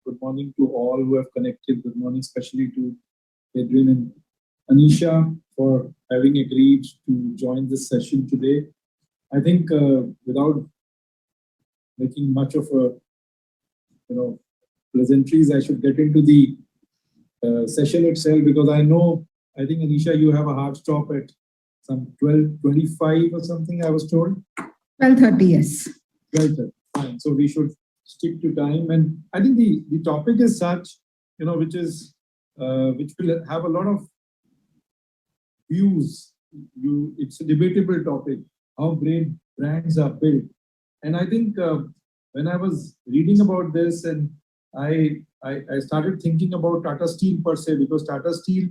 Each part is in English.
good morning to all who have connected. Good morning, especially to Adrian and Anisha for having agreed to join this session today. I think without making much of a pleasantries, I should get into the session itself, because I think Anisha, you have a hard stop at some 12:25 or something, I was told. 12:30, yes. 12:30, fine. So we should stick to time. And I think the topic is such, which will have a lot of views. It's a debatable topic, how great brands are built. And I think when I was reading about this, and I started thinking about Tata Steel per se, because Tata Steel,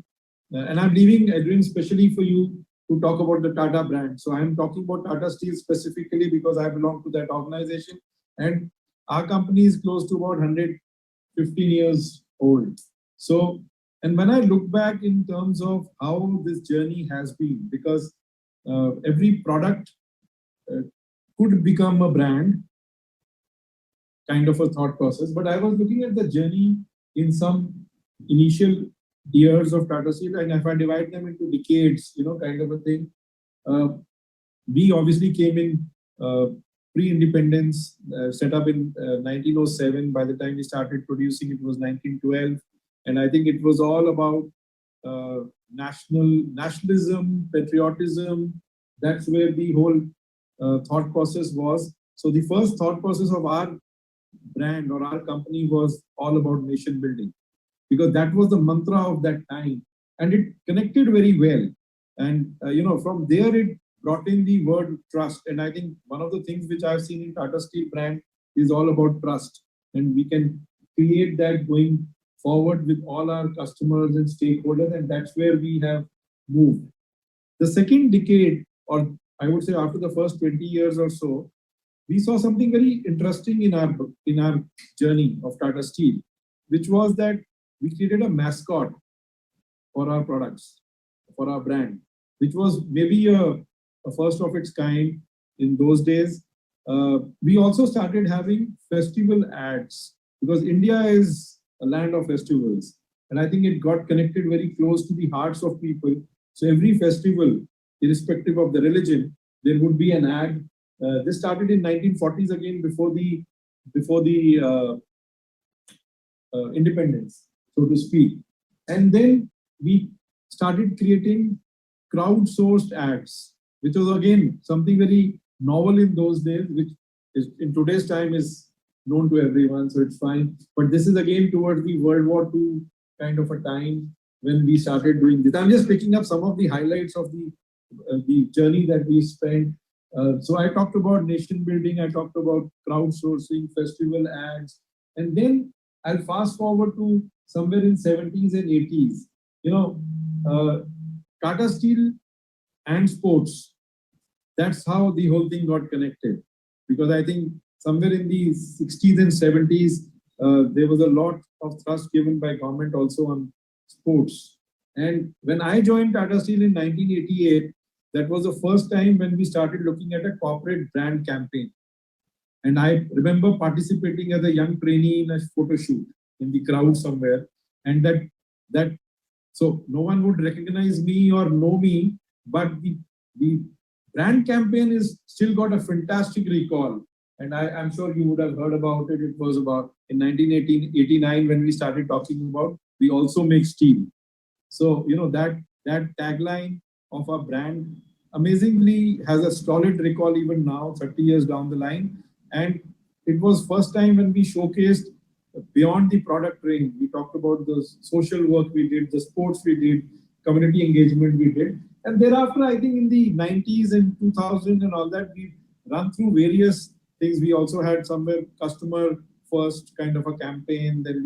and I'm leaving Adrian especially for you to talk about the Tata brand. So I'm talking about Tata Steel specifically because I belong to that organization, and our company is close to about 115 years old. So, and when I look back in terms of how this journey has been, because every product could become a brand, kind of a thought process. But I was looking at the journey in some initial years of Tata Steel, and if I divide them into decades, kind of a thing, we obviously came in pre-independence, set up in 1907. By the time we started producing, it was 1912. And I think it was all about nationalism, patriotism. That's where the whole thought process was. So the first thought process of our brand or our company was all about nation building, because that was the mantra of that time, and it connected very well. And from there it brought in the word trust. And I think one of the things which I've seen in Tata Steel brand is all about trust, and we can create that going forward with all our customers and stakeholders, and that's where we have moved. The second decade, or I would say after the first 20 years or so, we saw something very interesting in our journey of Tata Steel, which was that we created a mascot for our products, for our brand, which was maybe a first of its kind in those days. We also started having festival ads, because India is a land of festivals. And I think it got connected very close to the hearts of people. So every festival, irrespective of the religion, there would be an ad. This started in 1940s again, before the independence, so to speak. And then we started creating crowdsourced ads, which was again something very novel in those days, which is in today's time is known to everyone, so it's fine. But this is again towards the World War II kind of a time when we started doing this. I'm just picking up some of the highlights of the journey that we spent. So I talked about nation building, I talked about crowdsourcing, festival ads, and then I'll fast forward to somewhere in 70s and 80s. Tata Steel and sports. That's how the whole thing got connected. Because I think somewhere in the 60s and 70s, there was a lot of thrust given by government also on sports. And when I joined Tata Steel in 1988, that was the first time when we started looking at a corporate brand campaign. And I remember participating as a young trainee in a photo shoot in the crowd somewhere. And so no one would recognize me or know me, but the brand campaign is still got a fantastic recall. And I'm sure you would have heard about it. It was about in 1989 when we started talking about we also make steel. So, that tagline of our brand amazingly has a solid recall even now, 30 years down the line. And it was first time when we showcased beyond the product range. We talked about the social work we did, the sports we did, community engagement we did. And thereafter, I think in the 90s and 2000 and all that, we run through various things. We also had somewhere customer first kind of a campaign. Then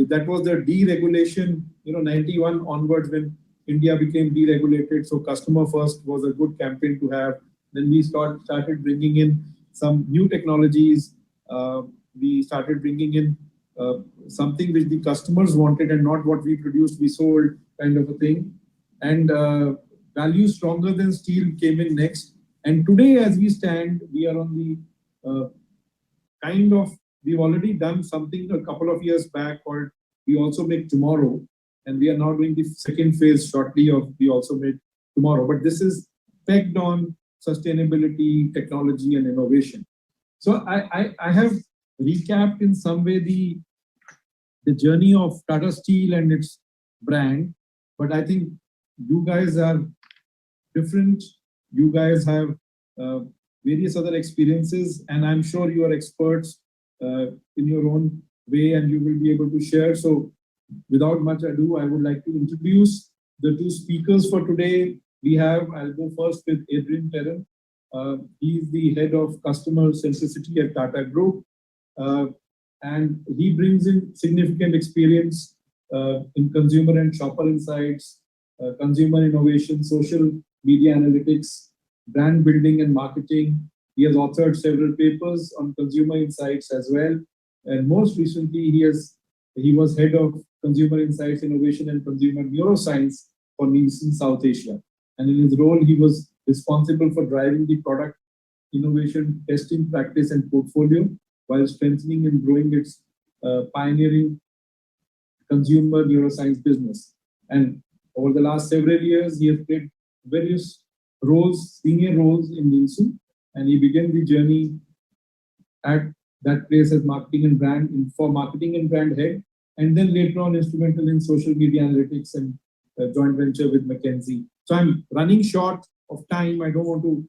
that was the deregulation, 91 onwards when India became deregulated. So customer first was a good campaign to have. Then we started bringing in some new technologies. We started bringing in something which the customers wanted and not what we produced, we sold kind of a thing. And value stronger than steel came in next. And today, as we stand, we are on the kind of we've already done something a couple of years back called We Also Make Tomorrow, and we are now doing the second phase shortly of We Also Make Tomorrow. But this is pegged on sustainability, technology, and innovation. So I have recapped in some way the journey of Tata Steel and its brand, but I think you guys are different. You guys have various other experiences, and I'm sure you are experts in your own way, and you will be able to share. So without much ado, I would like to introduce the two speakers for today. I'll go first with Adrian Terron. He's the head of Customer Centricity at Tata Group. And he brings in significant experience in consumer and shopper insights, consumer innovation, social media analytics, brand building and marketing. He has authored several papers on consumer insights as well. And most recently, he was head of consumer insights, innovation, and consumer neuroscience for Nielsen South Asia. And in his role, he was responsible for driving the product innovation, testing practice, and portfolio while strengthening and growing its pioneering consumer neuroscience business. And over the last several years, he has played various roles, senior roles in Nielsen, and he began the journey at that place as marketing and brand head, and then later on instrumental in social media analytics and joint venture with McKinsey. So I'm running short of time. I don't want to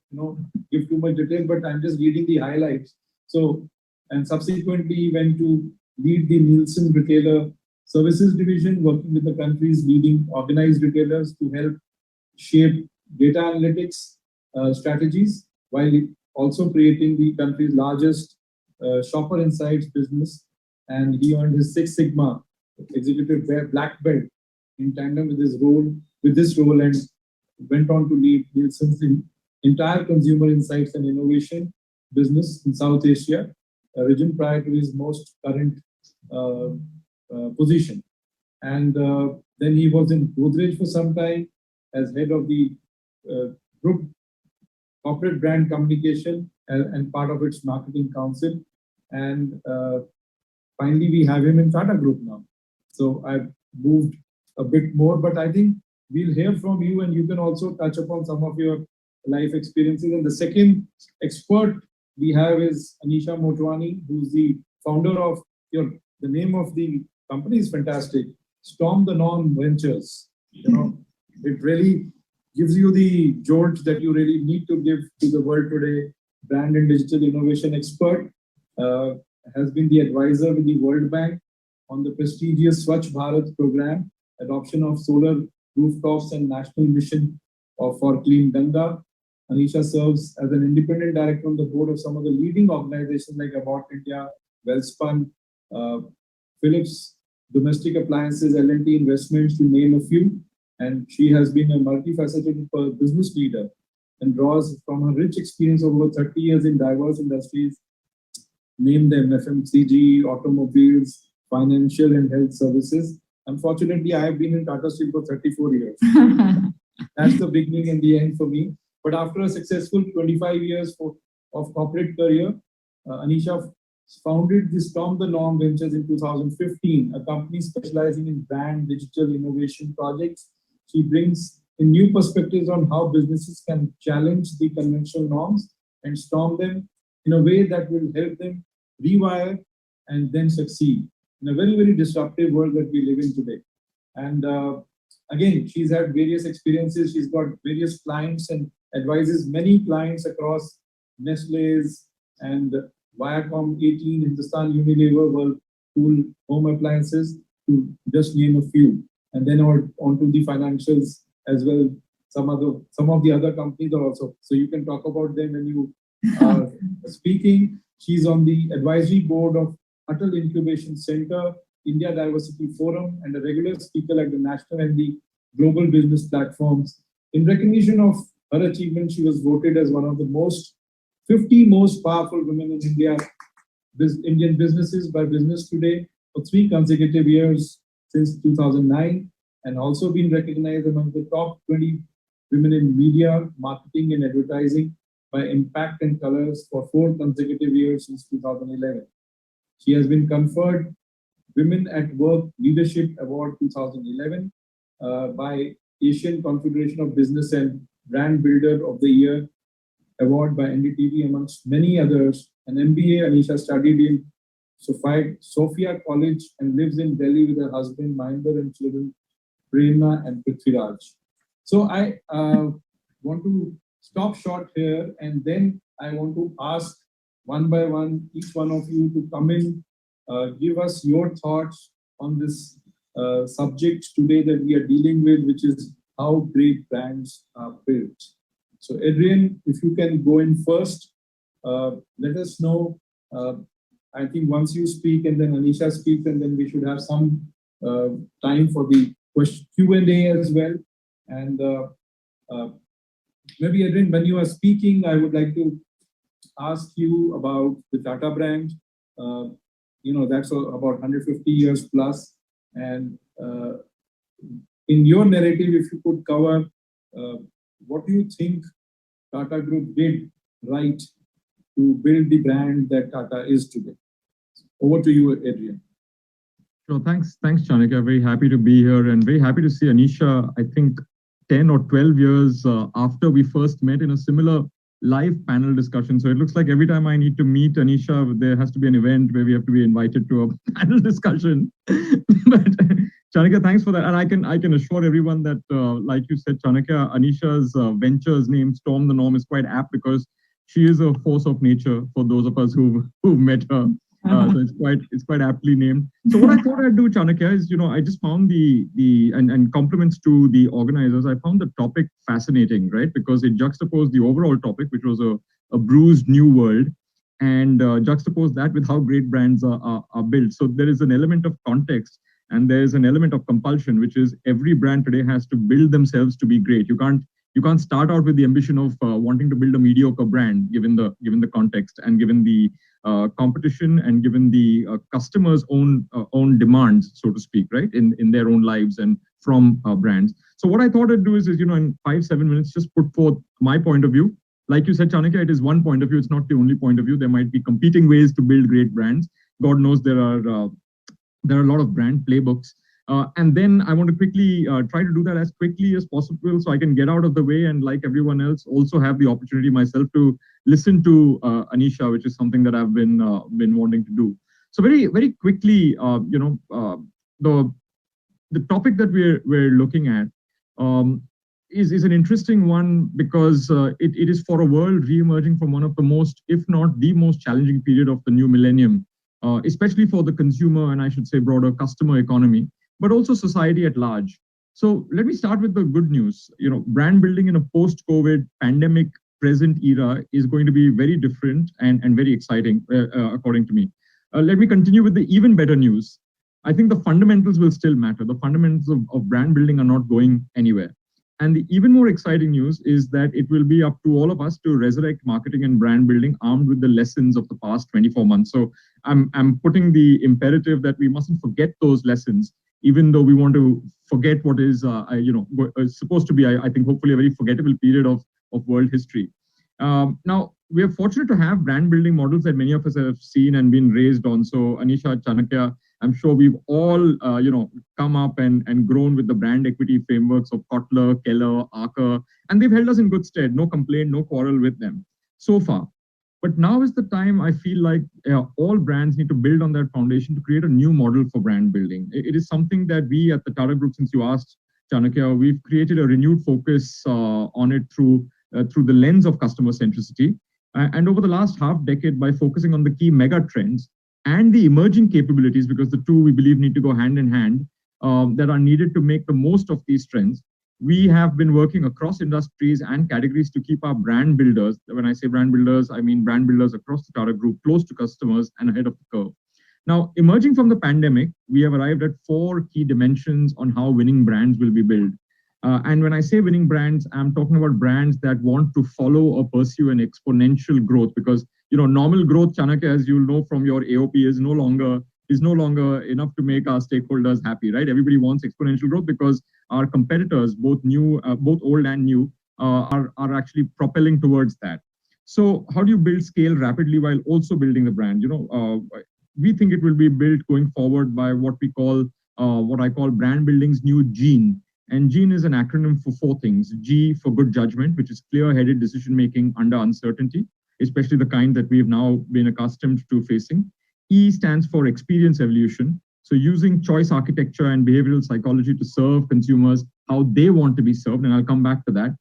give too much detail, but I'm just reading the highlights. So, and subsequently went to lead the Nielsen Retailer Services Division, working with the country's leading organized retailers to help shape data analytics strategies, while also creating the country's largest shopper insights business. And he earned his Six Sigma executive black belt in tandem with this role, and went on to lead Nielsen's entire consumer insights and innovation business in South Asia region prior to his most current position. And then he was in Godrej for some time as head of the group corporate brand communication and part of its marketing council. And finally, we have him in Tata Group now. So I've moved a bit more, but I think we'll hear from you, and you can also touch upon some of your life experiences. And the second expert we have is Anisha Motwani, who's the founder of the name of the company is fantastic, Storm the Norm Ventures. It really gives you the jolt that you really need to give to the world today. Brand and digital innovation expert, has been the advisor with the World Bank on the prestigious Swachh Bharat program, adoption of solar rooftops and national mission for clean Ganga. Anisha serves as an independent director on the board of some of the leading organizations like About India, Wellspun, Philips Domestic Appliances, L&T Investments, to name a few. And she has been a multifaceted business leader and draws from her rich experience over 30 years in diverse industries. Name them: FMCG, automobiles, financial and health services. Unfortunately, I have been in Tata Steel for 34 years. That's the beginning and the end for me. But after a successful 25 years of corporate career, Anisha founded the Storm the Norm Ventures in 2015, a company specializing in brand digital innovation projects. She brings in new perspectives on how businesses can challenge the conventional norms and storm them in a way that will help them rewire and then succeed in a very, very disruptive world that we live in today. And again, she's had various experiences. She's got various clients and advises many clients across Nestle's and Viacom 18, Hindustan Unilever, Whirlpool Home Appliances, to just name a few. And then on to the financials as well. Some of the other companies are also. So you can talk about them when you are speaking. She's on the advisory board of Atal Incubation Center, India Diversity Forum, and a regular speaker at the national and the global business platforms. In recognition of her achievement, she was voted as one of the 50 most powerful women in Indian businesses by Business Today for 3 consecutive years since 2009, and also been recognized among the top 20 women in media, marketing, and advertising by Impact and Colors for 4 consecutive years since 2011. She has been conferred Women at Work Leadership Award 2011 by Asian Confederation of Business and Brand Builder of the Year Award by NDTV, amongst many others. An MBA, Anisha studied in Sophia College and lives in Delhi with her husband Mahinder and children Prerna and Prithviraj. So I want to stop short here, and then I want to ask one by one each one of you to come in, give us your thoughts on this subject today that we are dealing with, which is how great brands are built. So Adrian, if you can go in first, let us know. I think once you speak and then Anisha speaks, and then we should have some time for the Q&A as well. And maybe Adrian, when you are speaking, I would like to ask you about the Tata brand. That's about 150 years plus. And in your narrative, if you could cover what do you think Tata Group did right to build the brand that Tata is today? Over to you, Adrian. Sure. Thanks, Chanakya. Very happy to be here and very happy to see Anisha, I think 10 or 12 years after we first met in a similar live panel discussion. So it looks like every time I need to meet Anisha, there has to be an event where we have to be invited to a panel discussion. But Chanakya, thanks for that. And I can assure everyone that, like you said, Chanakya, Anisha's ventures name Storm the Norm is quite apt because she is a force of nature for those of us who've met her. So it's quite aptly named. So what I thought I'd do, Chanakya, is I just found and compliments to the organizers. I found the topic fascinating, right? Because it juxtaposed the overall topic, which was a bruised new world, and juxtaposed that with how great brands are built. So there is an element of context and there is an element of compulsion, which is every brand today has to build themselves to be great. You can't start out with the ambition of wanting to build a mediocre brand, given the context and given the competition and given the customers' own demands, so to speak, right, in their own lives and from brands. So what I thought I'd do is in 5-7 minutes, just put forth my point of view. Like you said, Chanakya, it is one point of view. It's not the only point of view. There might be competing ways to build great brands. God knows there are a lot of brand playbooks. And then I want to quickly try to do that as quickly as possible so I can get out of the way and, like everyone else, also have the opportunity myself to listen to Anisha, which is something that I've been wanting to do. So very, very quickly, the topic that we're looking at is an interesting one because it is for a world re-emerging from one of the most, if not the most challenging period of the new millennium, especially for the consumer and I should say broader customer economy, but also society at large. So let me start with the good news. Brand building in a post-COVID pandemic present era is going to be very different and very exciting, according to me. Let me continue with the even better news. I think the fundamentals will still matter. The fundamentals of brand building are not going anywhere. And the even more exciting news is that it will be up to all of us to resurrect marketing and brand building armed with the lessons of the past 24 months. So I'm putting the imperative that we mustn't forget those lessons, even though we want to forget what is, supposed to be, I think, hopefully a very forgettable period of world history. Now, we are fortunate to have brand building models that many of us have seen and been raised on. So Anisha, Chanakya, I'm sure we've all, come up and grown with the brand equity frameworks of Kotler, Keller, Archer, and they've held us in good stead. No complaint, no quarrel with them so far. But now is the time I feel like all brands need to build on that foundation to create a new model for brand building. It is something that we at the Tata Group, since you asked, Chanakya, we've created a renewed focus on it through the lens of customer centricity. And over the last half decade, by focusing on the key mega trends and the emerging capabilities, because the two we believe need to go hand in hand, that are needed to make the most of these trends, we have been working across industries and categories to keep our brand builders. When I say brand builders, I mean brand builders across the Tata Group, close to customers and ahead of the curve. Now, emerging from the pandemic, we have arrived at 4 key dimensions on how winning brands will be built. And when I say winning brands, I'm talking about brands that want to follow or pursue an exponential growth, because normal growth, Chanakya, as you'll know from your AOP, is no longer enough to make our stakeholders happy, right? Everybody wants exponential growth because our competitors, both old and new, are actually propelling towards that. So how do you build scale rapidly while also building the brand? we think it will be built going forward by what I call brand building's new gene. And gene is an acronym for four things. G for good judgment, which is clear-headed decision-making under uncertainty, especially the kind that we've now been accustomed to facing. E stands for experience evolution. So using choice architecture and behavioral psychology to serve consumers how they want to be served, and I'll come back to that.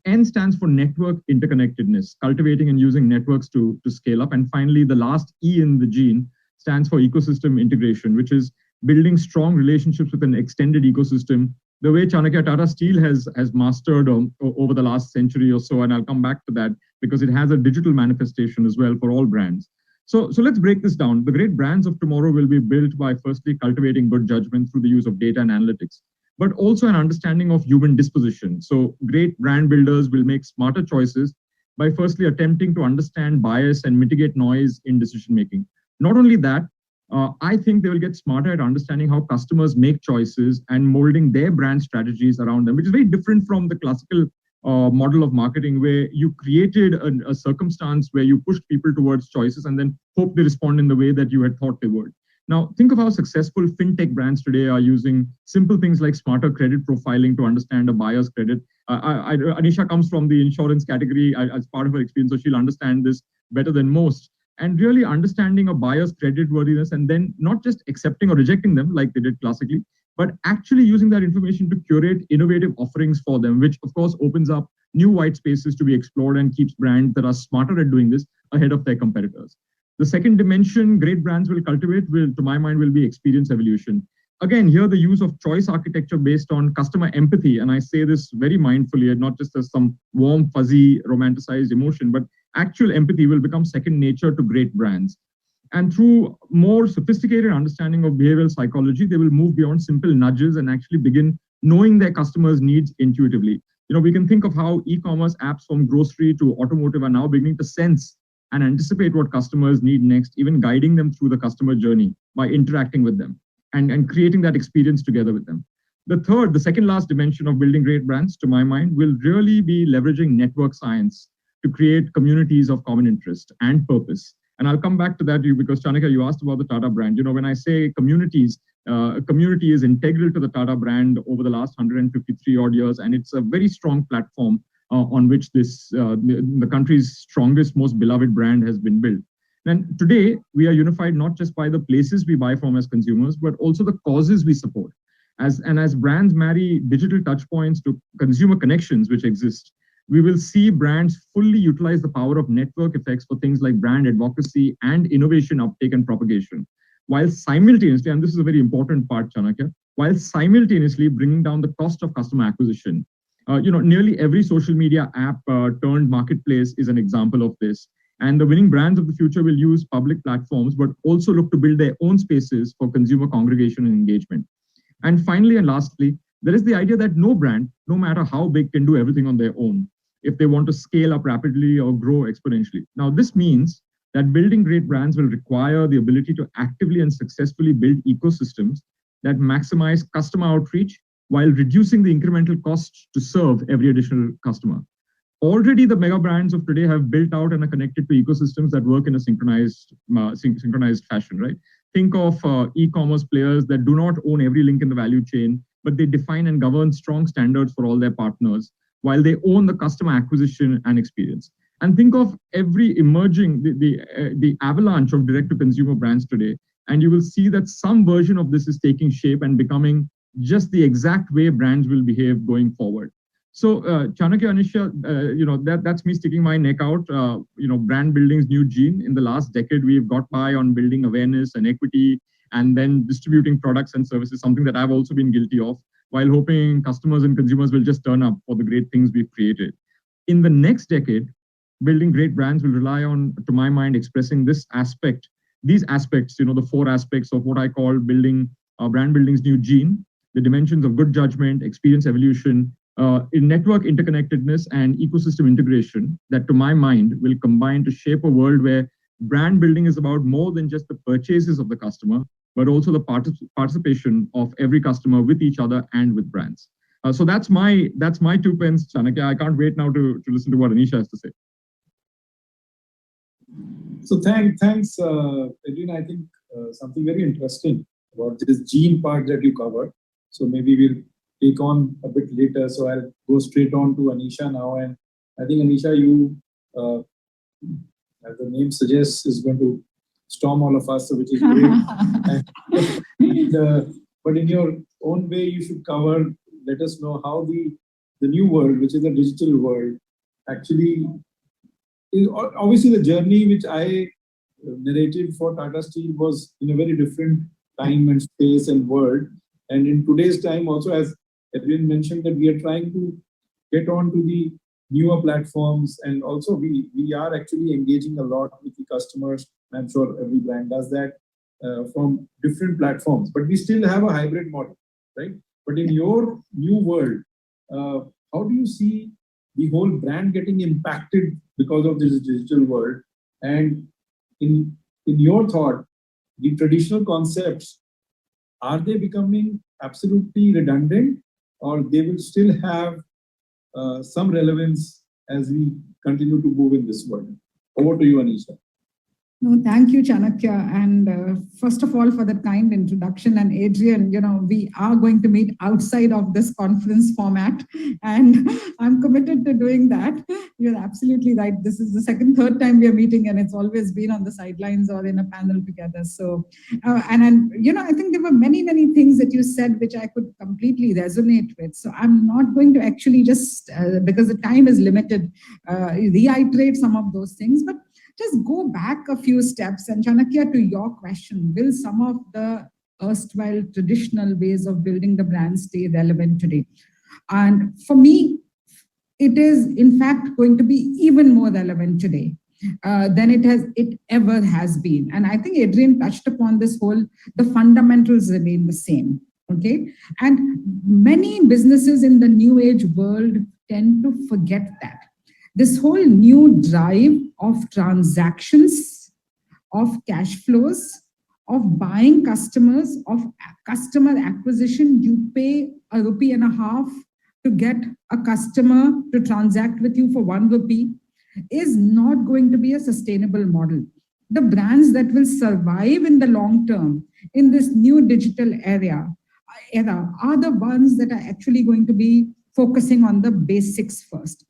N stands for network interconnectedness, cultivating and using networks to scale up. And finally, the last E in the gene stands for ecosystem integration, which is building strong relationships with an extended ecosystem, the way Chanakya Tata Steel has mastered over the last century or so. And I'll come back to that because it has a digital manifestation as well for all brands. So let's break this down. The great brands of tomorrow will be built by firstly cultivating good judgment through the use of data and analytics, but also an understanding of human disposition. So great brand builders will make smarter choices by firstly attempting to understand bias and mitigate noise in decision-making. Not only that, I think they will get smarter at understanding how customers make choices and molding their brand strategies around them, which is very different from the classical model of marketing where you created a circumstance where you pushed people towards choices and then hope they respond in the way that you had thought they would. Now, think of how successful fintech brands today are using simple things like smarter credit profiling to understand a buyer's credit. Anisha comes from the insurance category as part of her experience, so she'll understand this better than most. And really understanding a buyer's creditworthiness and then not just accepting or rejecting them like they did classically, but actually using that information to curate innovative offerings for them, which of course opens up new white spaces to be explored and keeps brands that are smarter at doing this ahead of their competitors. The second dimension great brands will cultivate to my mind, will be experience evolution. Again, here the use of choice architecture based on customer empathy, and I say this very mindfully and not just as some warm, fuzzy, romanticized emotion, but actual empathy will become second nature to great brands. And through more sophisticated understanding of behavioral psychology, they will move beyond simple nudges and actually begin knowing their customers' needs intuitively. You know, we can think of how e-commerce apps from grocery to automotive are now beginning to sense and anticipate what customers need next, even guiding them through the customer journey by interacting with them and creating that experience together with them. The second last dimension of building great brands, to my mind, will really be leveraging network science to create communities of common interest and purpose. And I'll come back to that because Chanakya, you asked about the Tata brand. You know, when I say communities, a community is integral to the Tata brand over the last 153 odd years, and it's a very strong platform on which the country's strongest, most beloved brand has been built. And today, we are unified not just by the places we buy from as consumers, but also the causes we support. As brands marry digital touchpoints to consumer connections which exist, we will see brands fully utilize the power of network effects for things like brand advocacy and innovation uptake and propagation, while simultaneously, and this is a very important part, Chanakya, while simultaneously bringing down the cost of customer acquisition. Nearly every social media app turned marketplace is an example of this. And the winning brands of the future will use public platforms, but also look to build their own spaces for consumer congregation and engagement. And finally, and lastly, there is the idea that no brand, no matter how big, can do everything on their own if they want to scale up rapidly or grow exponentially. Now, this means that building great brands will require the ability to actively and successfully build ecosystems that maximize customer outreach while reducing the incremental cost to serve every additional customer. Already, the mega brands of today have built out and are connected to ecosystems that work in a synchronized fashion, right? Think of e-commerce players that do not own every link in the value chain, but they define and govern strong standards for all their partners, while they own the customer acquisition and experience. And think of every emerging, the avalanche of direct-to-consumer brands today, and you will see that some version of this is taking shape and becoming just the exact way brands will behave going forward. So, Chanakya, Anisha, that's me sticking my neck out. Brand building's new gene. In the last decade, we've got by on building awareness and equity, and then distributing products and services, something that I've also been guilty of, while hoping customers and consumers will just turn up for the great things we've created. In the next decade, building great brands will rely on, to my mind, expressing these aspects, the four aspects of what I call building brand building's new gene, the dimensions of good judgment, experience evolution, in network interconnectedness and ecosystem integration that, to my mind, will combine to shape a world where brand building is about more than just the purchases of the customer, but also the participation of every customer with each other and with brands. So that's my 2 pence, Chanakya. I can't wait now to listen to what Anisha has to say. So thanks, Adrian. I think something very interesting about this gene part that you covered. So maybe we'll take on a bit later. So I'll go straight on to Anisha now. And I think Anisha, you, as the name suggests, is going to storm all of us, so which is great. But in your own way, you should cover. Let us know how the new world, which is a digital world, actually obviously the journey which I narrated for Tata Steel was in a very different time and space and world. And in today's time also, as Adrian mentioned, that we are trying to get on to the newer platforms, and also we are actually engaging a lot with the customers. I'm sure every brand does that from different platforms, but we still have a hybrid model, right? But in your new world, how do you see the whole brand getting impacted because of this digital world? And in your thought, the traditional concepts, are they becoming absolutely redundant, or they will still have some relevance as we continue to move in this world? Over to you, Anisha. No, thank you, Chanakya. And first of all, for that kind introduction. And Adrian, we are going to meet outside of this conference format, and I'm committed to doing that. You're absolutely right. This is the third time we are meeting, and it's always been on the sidelines or in a panel together. So, I think there were many, many things that you said which I could completely resonate with. So I'm not going to actually just, because the time is limited, reiterate some of those things, but just go back a few steps. And Chanakya, to your question, will some of the erstwhile traditional ways of building the brand stay relevant today? And for me, it is in fact going to be even more relevant today than it ever has been. And I think Adrian touched upon this whole, the fundamentals remain the same. Okay. And many businesses in the new age world tend to forget that. This whole new drive of transactions, of cash flows, of buying customers, of customer acquisition, you pay ₹1.50 to get a customer to transact with you for ₹1, is not going to be a sustainable model. The brands that will survive in the long term in this new digital era are the ones that are actually going to be focusing on the basics first.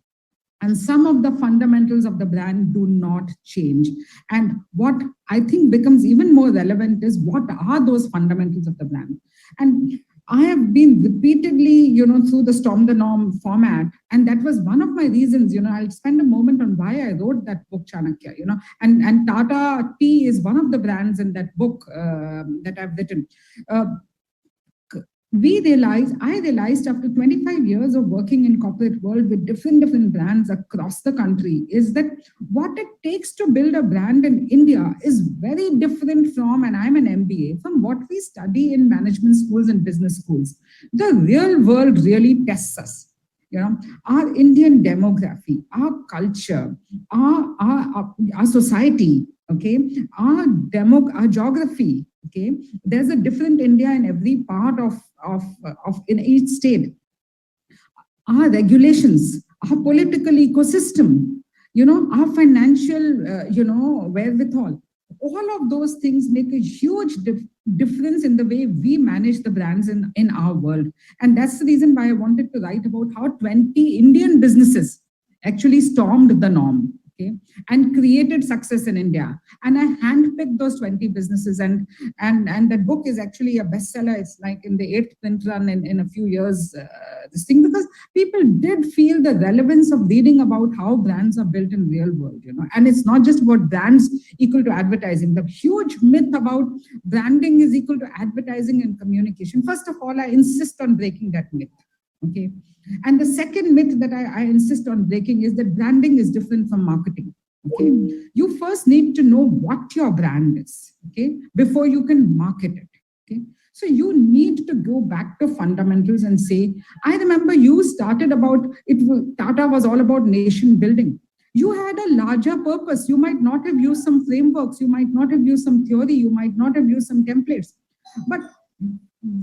And some of the fundamentals of the brand do not change. And what I think becomes even more relevant is, what are those fundamentals of the brand? And I have been repeatedly, through the Storm the Norm format, and that was one of my reasons, I'll spend a moment on why I wrote that book, Chanakya, and Tata Tea is one of the brands in that book that I've written. I realized after 25 years of working in corporate world with different brands across the country, is that what it takes to build a brand in India is very different from, and I'm an MBA, from what we study in management schools and business schools. The real world really tests us. Our Indian demography, our culture, our society, okay, our geography, okay. There's a different India in every part of in each state. Our regulations, our political ecosystem, our financial, wherewithal. All of those things make a huge difference in the way we manage the brands in our world. And that's the reason why I wanted to write about how 20 Indian businesses actually stormed the norm, okay, and created success in India. And I handpicked those 20 businesses, and that book is actually a bestseller. It's like in the 8th print run in a few years, this thing, because people did feel the relevance of reading about how brands are built in real world, and it's not just about brands equal to advertising. The huge myth about branding is equal to advertising and communication. First of all, I insist on breaking that myth. Okay. And the second myth that I insist on breaking is that branding is different from marketing. Okay. You first need to know what your brand is, okay, before you can market it. Okay. So you need to go back to fundamentals and say, I remember you started about it. Tata was all about nation building. You had a larger purpose. You might not have used some frameworks. You might not have used some theory. You might not have used some templates, but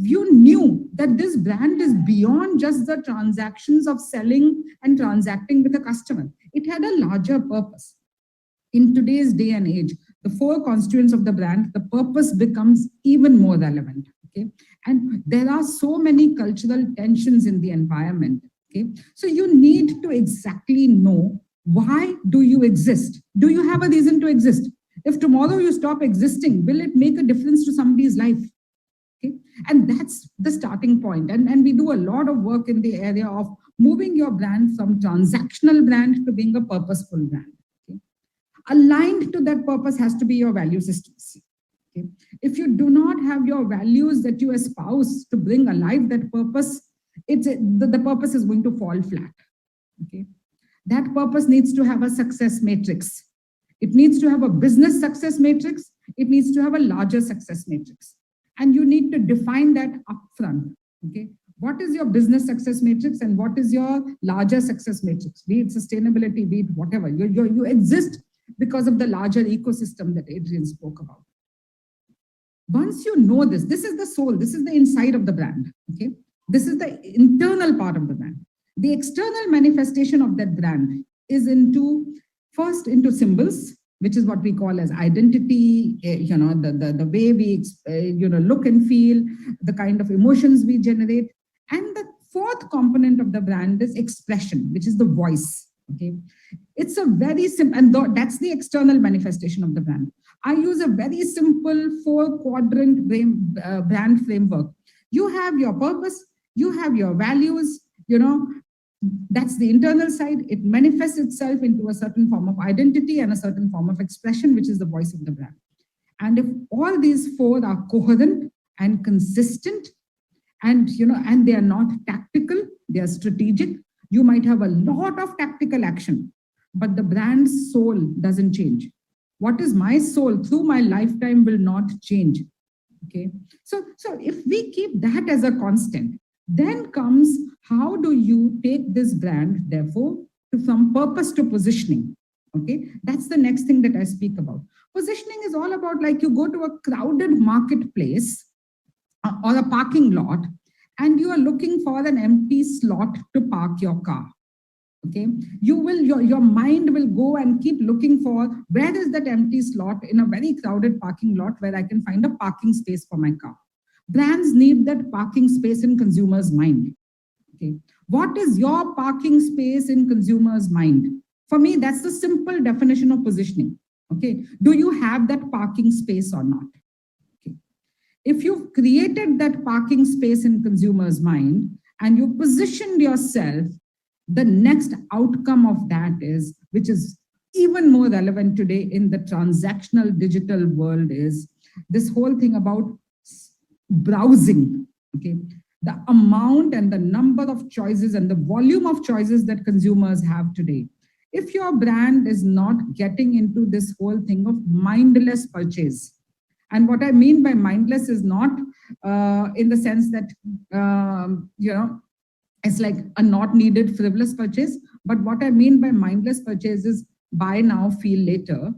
you knew that this brand is beyond just the transactions of selling and transacting with a customer. It had a larger purpose. in today's day and age, the four constituents of the brand, the purpose becomes even more relevant. Okay, and there are so many cultural tensions in the environment. Okay, so you need to exactly know, why do you exist? Do you have a reason to exist? If tomorrow you stop existing, will it make a difference to somebody's life? Okay, and that's the starting point. And we do a lot of work in the area of moving your brand from transactional brand to being a purposeful brand. Okay, aligned to that purpose has to be your value systems. Okay, if you do not have your values that you espouse to bring alive that purpose, the purpose is going to fall flat. Okay, that purpose needs to have a success matrix. It needs to have a business success matrix. It needs to have a larger success matrix. And you need to define that upfront. Okay, what is your business success matrix and what is your larger success matrix? Be it sustainability, be it whatever. You exist because of the larger ecosystem that Adrian spoke about. Once you know this is the soul, this is the inside of the brand. Okay, this is the internal part of the brand. The external manifestation of that brand is first into symbols, which is what we call as identity, the way we, look and feel, the kind of emotions we generate. And the fourth component of the brand is expression, which is the voice. Okay, it's a very simple, and that's the external manifestation of the brand. I use a very simple 4-quadrant brand framework. You have your purpose, you have your values, that's the internal side. It manifests itself into a certain form of identity and a certain form of expression, which is the voice of the brand. And if all these four are coherent and consistent, and they are not tactical, they are strategic, you might have a lot of tactical action, but the brand's soul doesn't change. What is my soul through my lifetime will not change. Okay, so if we keep that as a constant, then comes, how do you take this brand, therefore, from purpose to positioning? Okay, that's the next thing that I speak about. Positioning is all about, like, you go to a crowded marketplace or a parking lot, and you are looking for an empty slot to park your car. Okay, your mind will go and keep looking for, where is that empty slot in a very crowded parking lot where I can find a parking space for my car. Brands need that parking space in consumers' mind. Okay, what is your parking space in consumers' mind? For me, that's the simple definition of positioning. Okay, do you have that parking space or not? Okay, if you've created that parking space in consumers' mind and you positioned yourself, the next outcome of that is, which is even more relevant today in the transactional digital world, is this whole thing about browsing. Okay, the amount and the number of choices and the volume of choices that consumers have today. If your brand is not getting into this whole thing of mindless purchase, and what I mean by mindless is not in the sense that it's like a not needed frivolous purchase, but what I mean by mindless purchase is buy now, feel later.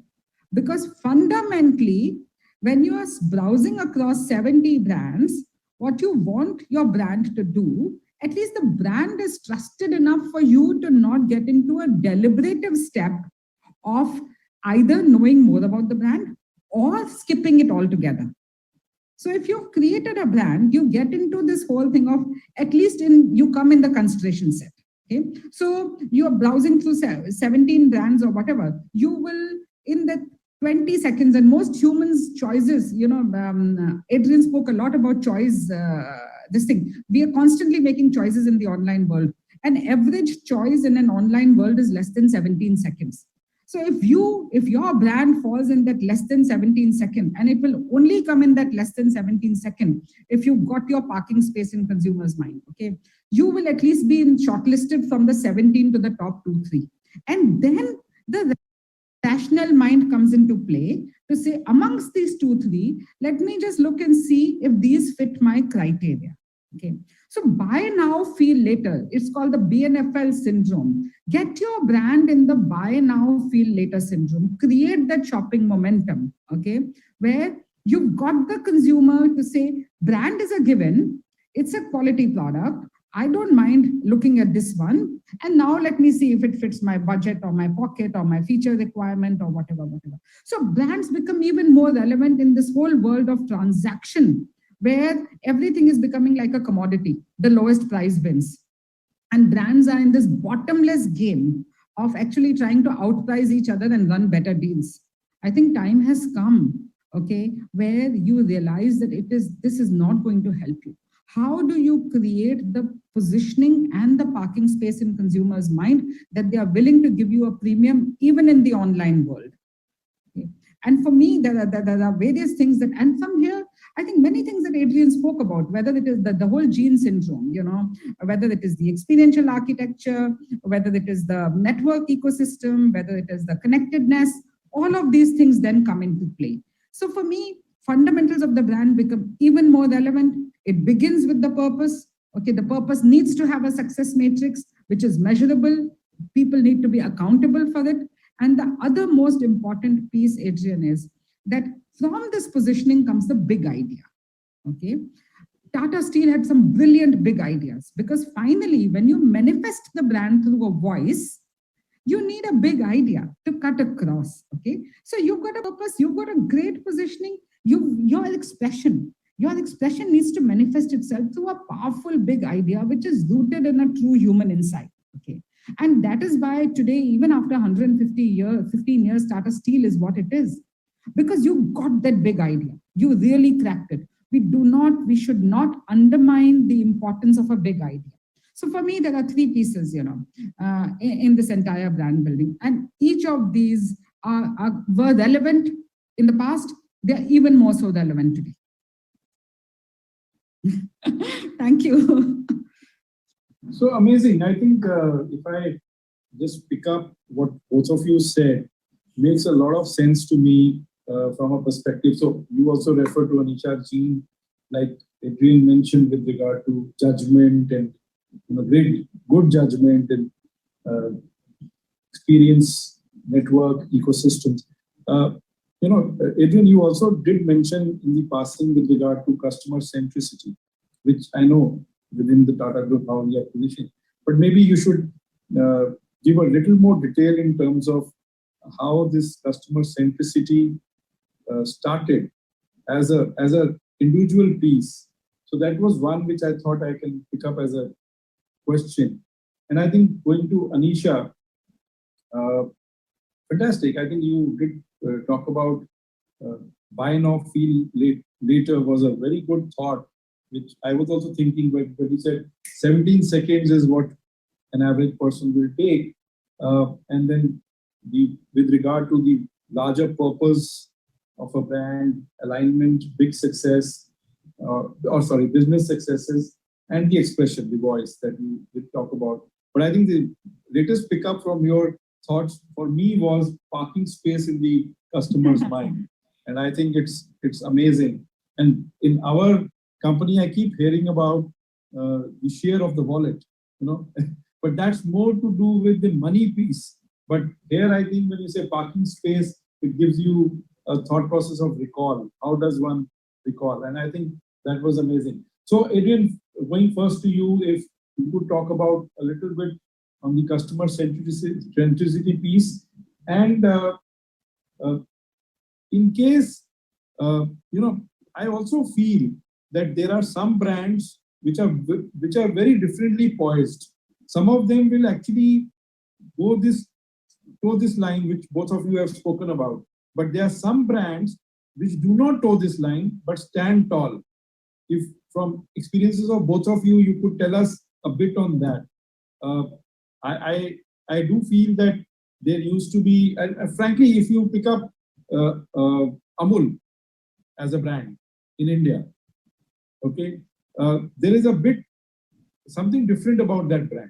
Because fundamentally, when you are browsing across 70 brands, what you want your brand to do, at least the brand is trusted enough for you to not get into a deliberative step of either knowing more about the brand or skipping it altogether. So if you've created a brand, you get into this whole thing of, at least you come in the consideration set. Okay, so you're browsing through 17 brands or whatever, you will, in the 20 seconds, and most humans' choices, Adrian spoke a lot about choice, this thing. We are constantly making choices in the online world. An average choice in an online world is less than 17 seconds. So if your brand falls in that less than 17 second, and it will only come in that less than 17 second, if you've got your parking space in consumers' mind, okay, you will at least be shortlisted from the 17 to the top 2-3. And then the rational mind comes into play to say, amongst these 2-3, let me just look and see if these fit my criteria. Okay, so buy now, feel later. It's called the BNFL syndrome. Get your brand in the buy now, feel later syndrome. Create that shopping momentum. Okay, where you've got the consumer to say, brand is a given. It's a quality product. I don't mind looking at this one. And now let me see if it fits my budget or my pocket or my feature requirement or whatever. So brands become even more relevant in this whole world of transaction, where everything is becoming like a commodity. The lowest price wins. And brands are in this bottomless game of actually trying to outprice each other and run better deals. I think time has come, okay, where you realize that this is not going to help you. How do you create the positioning and the parking space in consumers' mind that they are willing to give you a premium even in the online world? Okay. And for me, there are various things that, and from here, I think many things that Adrian spoke about, whether it is the whole gene syndrome, whether it is the experiential architecture, whether it is the network ecosystem, whether it is the connectedness, all of these things then come into play. So for me, fundamentals of the brand become even more relevant. It begins with the purpose. Okay, the purpose needs to have a success matrix, which is measurable. People need to be accountable for it. And the other most important piece, Adrian, is that from this positioning comes the big idea. Okay, Tata Steel had some brilliant big ideas, because finally, when you manifest the brand through a voice, you need a big idea to cut across. Okay, so you've got a purpose, you've got a great positioning, your expression needs to manifest itself through a powerful big idea, which is rooted in a true human insight. Okay, and that is why today, even after 15 years, Tata Steel is what it is, because you got that big idea, you really cracked it. We should not undermine the importance of a big idea. So for me, there are three pieces, in this entire brand building. And each of these were relevant in the past. They're even more so relevant today. Thank you. So amazing. I think if I just pick up what both of you said, makes a lot of sense to me from a perspective. So you also refer to Anisha Ji, like Adrian mentioned, with regard to judgment and good judgment and experience, network, ecosystems. Adrian, you also did mention in the passing with regard to customer centricity, which I know within the Tata Group how we are positioned. But maybe you should give a little more detail in terms of how this customer centricity started as a individual piece. So that was one which I thought I can pick up as a question. And I think going to Anisha, fantastic. I think you did talk about buy now, feel later was a very good thought, which I was also thinking when you said 17 seconds is what an average person will take. And then with regard to the larger purpose of a brand, alignment, big success, business successes, and the expression, the voice that you did talk about. But I think the latest pickup from your thoughts for me was parking space in the customer's mind. And I think it's amazing. And in our company, I keep hearing about the share of the wallet, but that's more to do with the money piece. But here, I think when you say parking space, it gives you a thought process of recall. How does one recall? And I think that was amazing. So Adrian, going first to you, if you could talk about a little bit on the customer centricity piece. And in case, I also feel that there are some brands which are very differently poised. Some of them will actually go this line, which both of you have spoken about. But there are some brands which do not toe this line, but stand tall. If from experiences of both of you, you could tell us a bit on that. I do feel that there used to be, and frankly, if you pick up Amul as a brand in India, okay, there is a bit something different about that brand.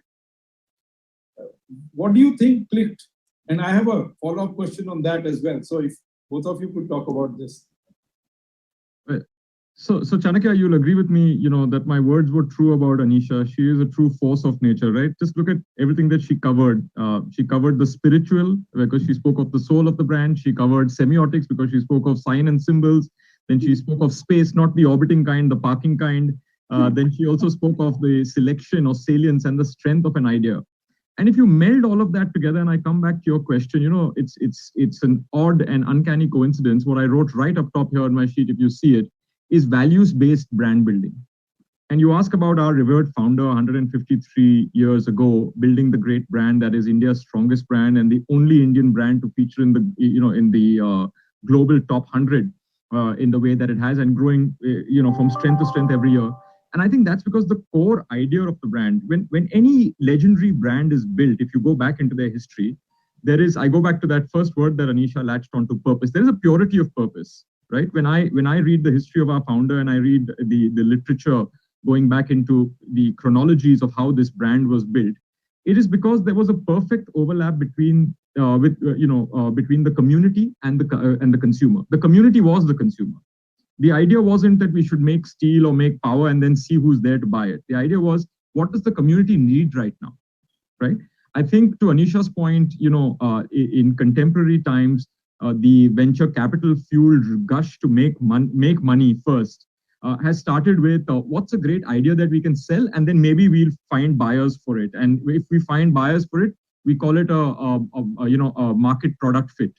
What do you think clicked? And I have a follow-up question on that as well. So if both of you could talk about this. Right. So Chanakya, you'll agree with me, that my words were true about Anisha. She is a true force of nature, right? Just look at everything that she covered. She covered the spiritual because she spoke of the soul of the brand. She covered semiotics because she spoke of sign and symbols. Then she spoke of space, not the orbiting kind, the parking kind. Then she also spoke of the selection or salience and the strength of an idea. And if you meld all of that together, and I come back to your question, it's an odd and uncanny coincidence. What I wrote right up top here on my sheet, if you see it, is values-based brand building. And you ask about our revered founder 153 years ago, building the great brand that is India's strongest brand and the only Indian brand to feature in the global top 100 in the way that it has, and growing from strength to strength every year. And I think that's because the core idea of the brand, when any legendary brand is built, if you go back into their history, I go back to that first word that Anisha latched onto, purpose. There is a purity of purpose, right? When I read the history of our founder and I read the literature going back into the chronologies of how this brand was built, it is because there was a perfect overlap between the community and the consumer. The community was the consumer. The idea wasn't that we should make steel or make power and then see who's there to buy it. The idea was, what does the community need right now, right? I think to Anisha's point, in contemporary times, the venture capital fueled gush to make money first has started with what's a great idea that we can sell, and then maybe we'll find buyers for it. And if we find buyers for it, we call it a market product fit,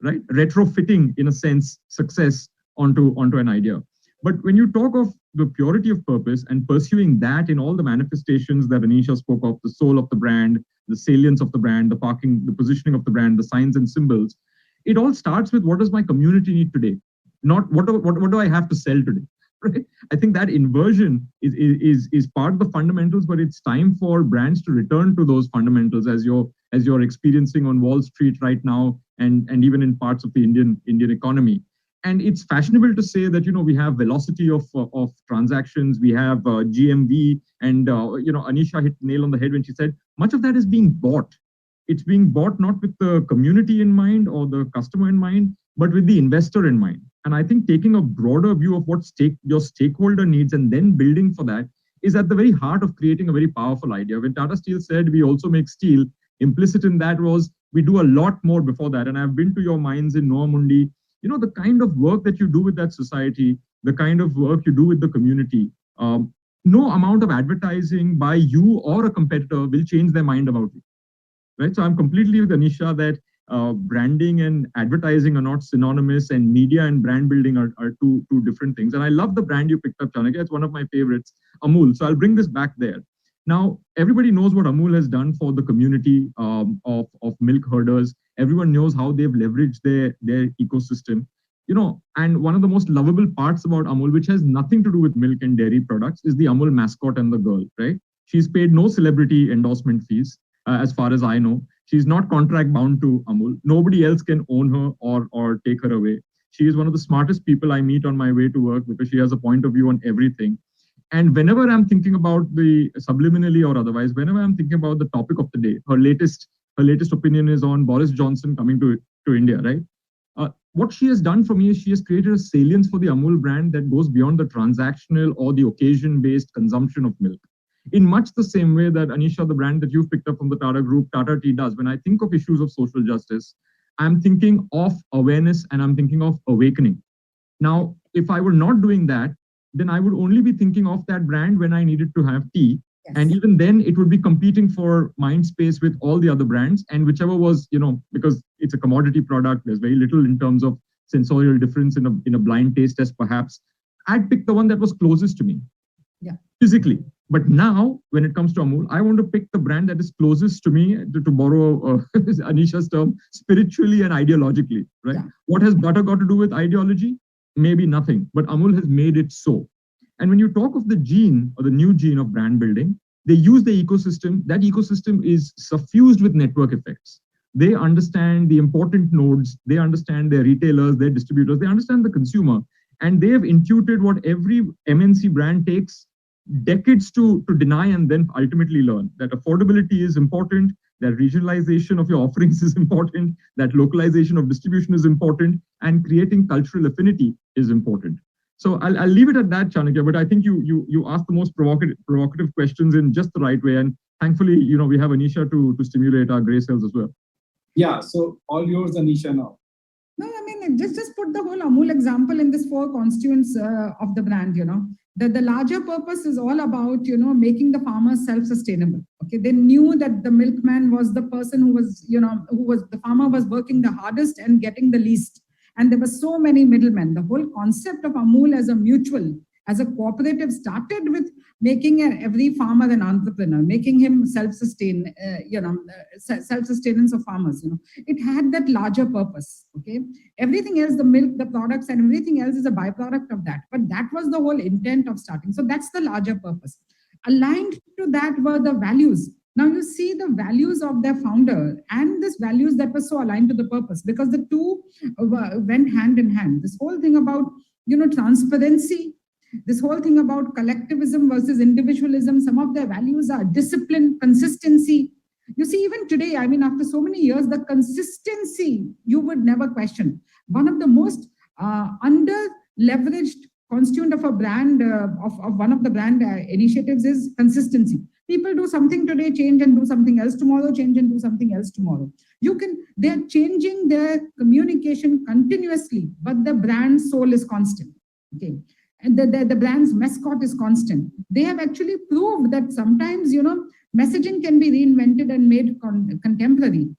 right? Retrofitting, in a sense, success onto an idea. But when you talk of the purity of purpose and pursuing that in all the manifestations that Anisha spoke of, the soul of the brand, the salience of the brand, the positioning of the brand, the signs and symbols, it all starts with, what does my community need today? Not what do I have to sell today? Right? I think that inversion is part of the fundamentals, but it's time for brands to return to those fundamentals as you're experiencing on Wall Street right now, and even in parts of the Indian economy. And it's fashionable to say that, we have velocity of transactions, we have GMV, and, Anisha hit the nail on the head when she said, much of that is being bought. It's being bought not with the community in mind or the customer in mind, but with the investor in mind. And I think taking a broader view of what your stakeholder needs and then building for that is at the very heart of creating a very powerful idea. When Tata Steel said we also make steel, implicit in that was we do a lot more before that. And I've been to your mines in Noah Mundi. The kind of work that you do with that society, the kind of work you do with the community, no amount of advertising by you or a competitor will change their mind about you, right? So I'm completely with Anisha that branding and advertising are not synonymous, and media and brand building are two different things. And I love the brand you picked up, Chanakya. It's one of my favorites, Amul. So I'll bring this back there. Now, everybody knows what Amul has done for the community of milk herders. Everyone knows how they've leveraged their ecosystem. And one of the most lovable parts about Amul, which has nothing to do with milk and dairy products, is the Amul mascot and the girl, right? She's paid no celebrity endorsement fees, as far as I know. She's not contract bound to Amul. Nobody else can own her or take her away. She is one of the smartest people I meet on my way to work because she has a point of view on everything. And whenever I'm thinking about the subliminally or otherwise, whenever I'm thinking about the topic of the day, her latest opinion is on Boris Johnson coming to India, right? What she has done for me is she has created a salience for the Amul brand that goes beyond the transactional or the occasion-based consumption of milk. In much the same way that Anisha, the brand that you've picked up from the Tata Group, Tata Tea does. When I think of issues of social justice, I'm thinking of awareness and I'm thinking of awakening. Now, if I were not doing that, then I would only be thinking of that brand when I needed to have tea. Yes. And even then it would be competing for mind space with all the other brands, and whichever was, because it's a commodity product, there's very little in terms of sensorial difference in a blind taste test, perhaps. I'd pick the one that was closest to me. Yeah. Physically. But now, when it comes to Amul, I want to pick the brand that is closest to me, to borrow Anisha's term, spiritually and ideologically, right? Yeah. What has butter got to do with ideology? Maybe nothing, but Amul has made it so. And when you talk of the gene or the new gene of brand building, they use the ecosystem. That ecosystem is suffused with network effects. They understand the important nodes. They understand their retailers, their distributors. They understand the consumer. And they have intuited what every MNC brand takes decades to deny and then ultimately learn. That affordability is important, that regionalization of your offerings is important, that localization of distribution is important, and creating cultural affinity is important. So I'll leave it at that, Chanakya, but I think you asked the most provocative questions in just the right way. And thankfully, we have Anisha to stimulate our gray cells as well. Yeah, so all yours, Anisha, now. No, I mean, just put the whole Amul example in this 4 constituents of the brand, The larger purpose is all about, making the farmers self-sustainable. Okay, they knew that the milkman was the person who was, the farmer was working the hardest and getting the least. And there were so many middlemen. The whole concept of Amul as a mutual, as a cooperative started with making every farmer an entrepreneur, making him self-sustain, self-sustenance of farmers. It had that larger purpose. Okay, everything else, the milk, the products, and everything else is a byproduct of that. But that was the whole intent of starting. So that's the larger purpose. Aligned to that were the values. Now you see the values of their founder and these values that were so aligned to the purpose, because the two went hand in hand. This whole thing about, transparency, this whole thing about collectivism versus individualism, some of their values are discipline, consistency. You see, even today, I mean, after so many years, the consistency you would never question. One of the most under-leveraged constituent of a brand, of one of the brand initiatives is consistency. People do something today, change and do something else tomorrow, change and do something else tomorrow. They're changing their communication continuously, but the brand soul is constant. Okay. And the brand's mascot is constant. They have actually proved that sometimes, messaging can be reinvented and made contemporary,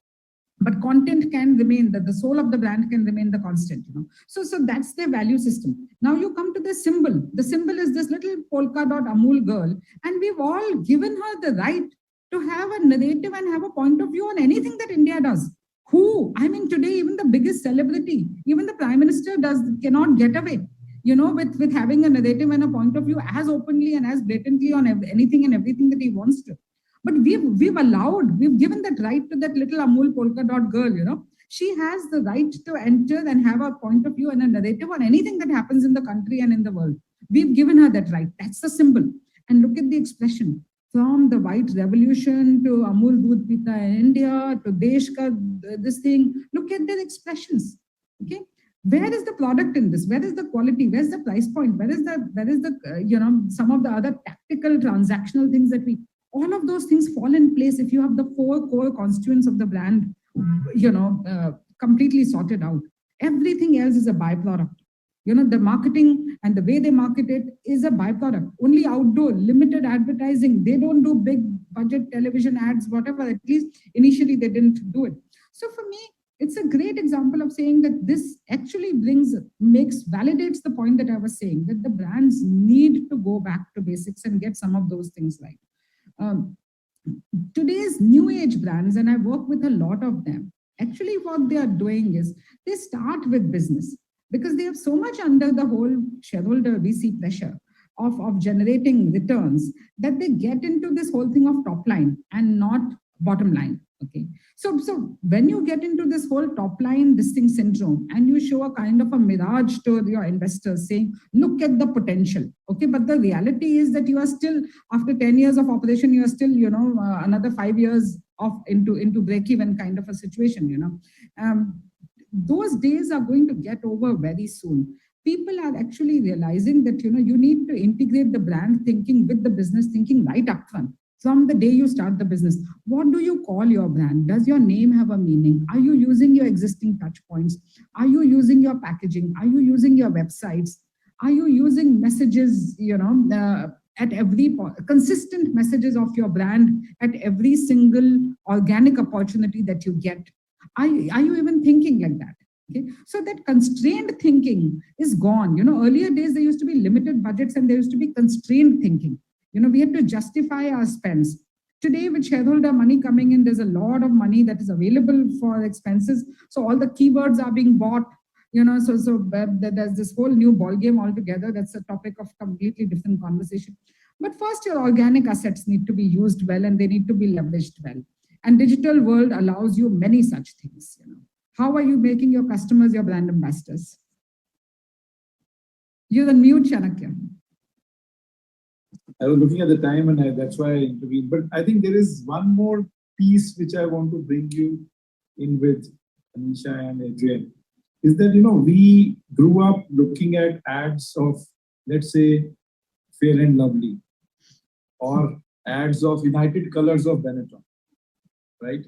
but content can remain, the soul of the brand can remain the constant. So that's their value system. Now you come to the symbol. The symbol is this little polka dot Amul girl, and we've all given her the right to have a narrative and have a point of view on anything that India does. Today, even the biggest celebrity, even the Prime Minister cannot get away, with having a narrative and a point of view as openly and as blatantly on anything and everything that he wants to. But we've given that right to that little Amul polka dot girl, She has the right to enter and have a point of view and a narrative on anything that happens in the country and in the world. We've given her that right. That's the symbol. And look at the expression. From the white revolution to Amul Doodh Pita in India to Desh Ka this thing. Look at their expressions. Okay. Where is the product in this? Where is the quality? Where's the price point? Where is the some of the other tactical transactional things that all of those things fall in place if you have the four core constituents of the brand, completely sorted out. Everything else is a byproduct. The marketing and the way they market it is a byproduct. Only outdoor, limited advertising. They don't do big budget television ads, whatever. At least initially they didn't do it. So for me, it's a great example of saying that this actually validates the point that I was saying, that the brands need to go back to basics and get some of those things right. Today's new age brands, and I work with a lot of them, actually what they are doing is they start with business because they have so much under the whole shareholder VC pressure of generating returns that they get into this whole thing of top line and not bottom line. Okay. So when you get into this whole top line, this thing syndrome, and you show a kind of a mirage to your investors saying, look at the potential. Okay. But the reality is that you are still, after 10 years of operation, you are still, another 5 years into break-even kind of a situation, those days are going to get over very soon. People are actually realizing that, you need to integrate the brand thinking with the business thinking right up front. From the day you start the business, what do you call your brand? Does your name have a meaning? Are you using your existing touch points? Are you using your packaging? Are you using your websites? Are you using messages, at every consistent messages of your brand at every single organic opportunity that you get? Are you even thinking like that? Okay, so that constrained thinking is gone. Earlier days there used to be limited budgets and there used to be constrained thinking. We had to justify our spends. Today, with shareholder money coming in, there's a lot of money that is available for expenses. So all the keywords are being bought. So there's this whole new ball game altogether. That's a topic of completely different conversation. But first, your organic assets need to be used well and they need to be leveraged well. And digital world allows you many such things. How are you making your customers your brand ambassadors? You're on mute, Chanakya. I was looking at the time and that's why I intervened. But I think there is one more piece which I want to bring you in with Anisha and Adrian. Is that, we grew up looking at ads of, let's say, Fair and Lovely or ads of United Colors of Benetton, right?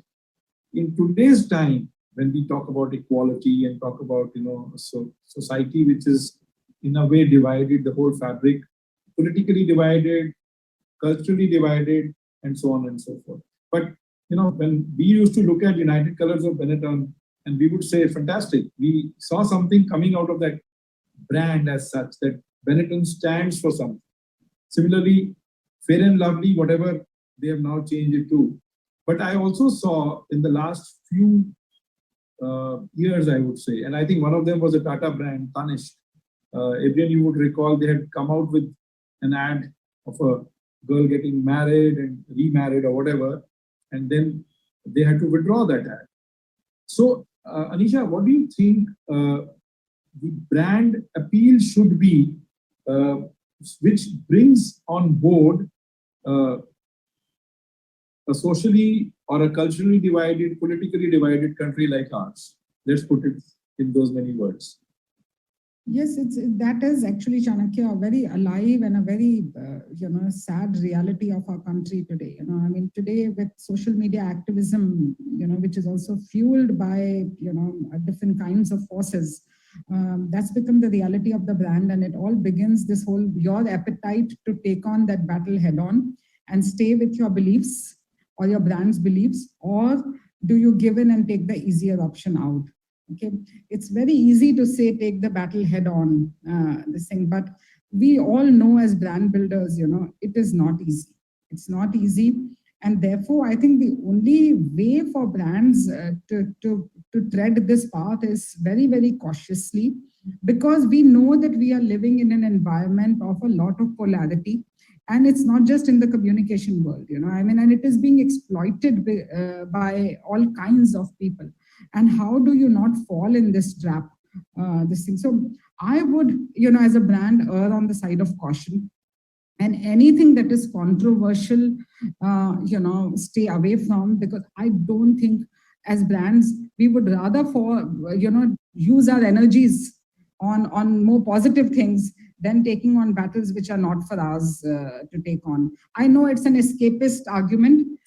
In today's time, when we talk about equality and talk about, society which is in a way divided, the whole fabric politically divided, culturally divided, and so on and so forth. But when we used to look at United Colors of Benetton, and we would say, fantastic, we saw something coming out of that brand as such, that Benetton stands for something. Similarly, Fair and Lovely, whatever they have now changed it to. But I also saw in the last few years, I would say, and I think one of them was a Tata brand, Tanish. Adrian, you would recall they had come out with an ad of a girl getting married and remarried or whatever, and then they had to withdraw that ad. So, Anisha, what do you think the brand appeal should be, which brings on board a socially or a culturally divided, politically divided country like ours? Let's put it in those many words. Yes, that is actually, Chanakya, a very alive and a very sad reality of our country today. I mean, today with social media activism, which is also fueled by different kinds of forces, that's become the reality of the brand, and it all begins this whole your appetite to take on that battle head on and stay with your beliefs or your brand's beliefs, or do you give in and take the easier option out? Okay, it's very easy to say take the battle head on, this thing, but we all know as brand builders, it is not easy. It's not easy, and therefore I think the only way for brands to tread this path is very, very cautiously, because we know that we are living in an environment of a lot of polarity. And it's not just in the communication world, I mean, and it is being exploited by all kinds of people. And how do you not fall in this trap, this thing? So I would, as a brand, err on the side of caution. And anything that is controversial, stay away from, because I don't think as brands, we would rather use our energies on more positive things than taking on battles which are not for us to take on. I know it's an escapist argument,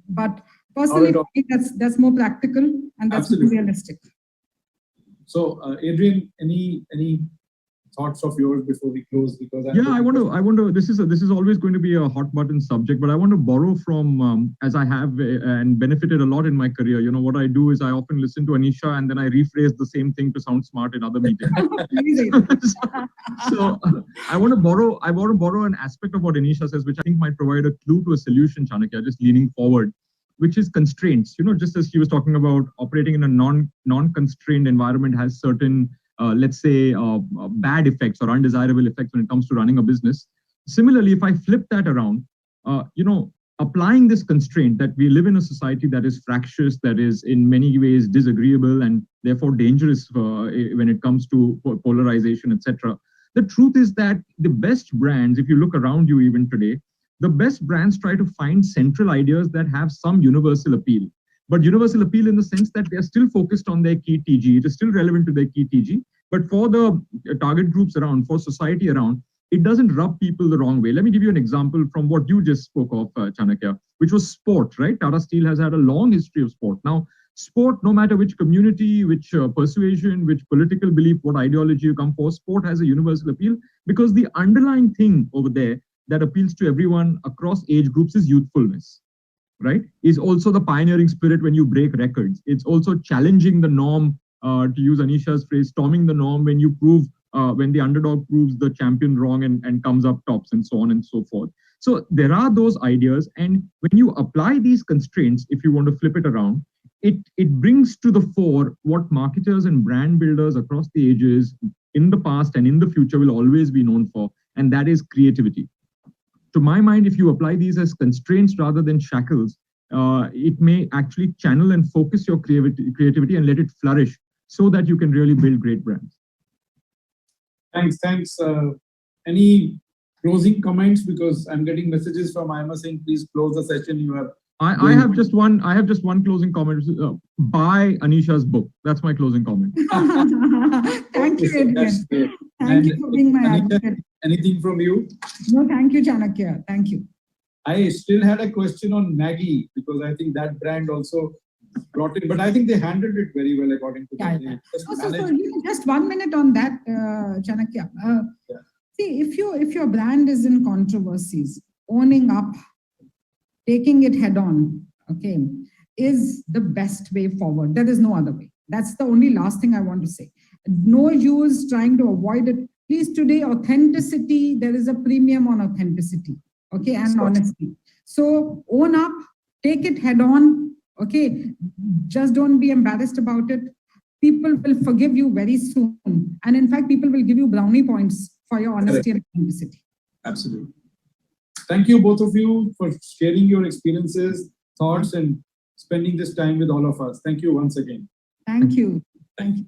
but personally, I think that's more practical and that's more realistic. So, Adrian, any thoughts of yours before we close? Because I want to. This is always going to be a hot button subject, but I want to borrow from as I have and benefited a lot in my career. What I do is I often listen to Anisha and then I rephrase the same thing to sound smart in other meetings. so I want to borrow an aspect of what Anisha says, which I think might provide a clue to a solution, Chanakya, just leaning forward, which is constraints. Just as she was talking about, operating in a non-constrained environment has certain let's say, bad effects or undesirable effects when it comes to running a business. Similarly, if I flip that around, applying this constraint that we live in a society that is fractious, that is in many ways disagreeable and therefore dangerous when it comes to polarization, etc. The truth is that the best brands, if you look around you even today, the best brands try to find central ideas that have some universal appeal. But universal appeal in the sense that they're still focused on their key TG. It is still relevant to their key TG. But for the target groups around, for society around, it doesn't rub people the wrong way. Let me give you an example from what you just spoke of, Chanakya, which was sport, right? Tata Steel has had a long history of sport. Now, sport, no matter which community, which persuasion, which political belief, what ideology you come for, sport has a universal appeal because the underlying thing over there that appeals to everyone across age groups is youthfulness. Right, is also the pioneering spirit when you break records. It's also challenging the norm, to use Anisha's phrase, storming the norm when you prove, when the underdog proves the champion wrong and comes up tops and so on and so forth. So there are those ideas, and when you apply these constraints, if you want to flip it around, it brings to the fore what marketers and brand builders across the ages in the past and in the future will always be known for, and that is creativity. To my mind, if you apply these as constraints rather than shackles, it may actually channel and focus your creativity and let it flourish so that you can really build great brands. Thanks. Any closing comments? Because I'm getting messages from AIMA saying, please close the session. I have just one closing comment. Buy Anisha's book. That's my closing comment. Thank you, Adrian. Thank you for being my advocate. Anything from you? No, thank you, Chanakya. Thank you. I still had a question on Maggie, because I think that brand also brought it, but I think they handled it very well according to Just 1 minute on that, Chanakya. See, if your brand is in controversies, owning up, taking it head on, okay, is the best way forward. There is no other way. That's the only last thing I want to say. No use trying to avoid it. Please, today, authenticity, there is a premium on authenticity, okay, and honesty. So own up, take it head on, okay. Just don't be embarrassed about it. People will forgive you very soon. And in fact, people will give you brownie points for your honesty and authenticity. Absolutely. Thank you, both of you, for sharing your experiences, thoughts, and spending this time with all of us. Thank you once again. Thank you. Thank you.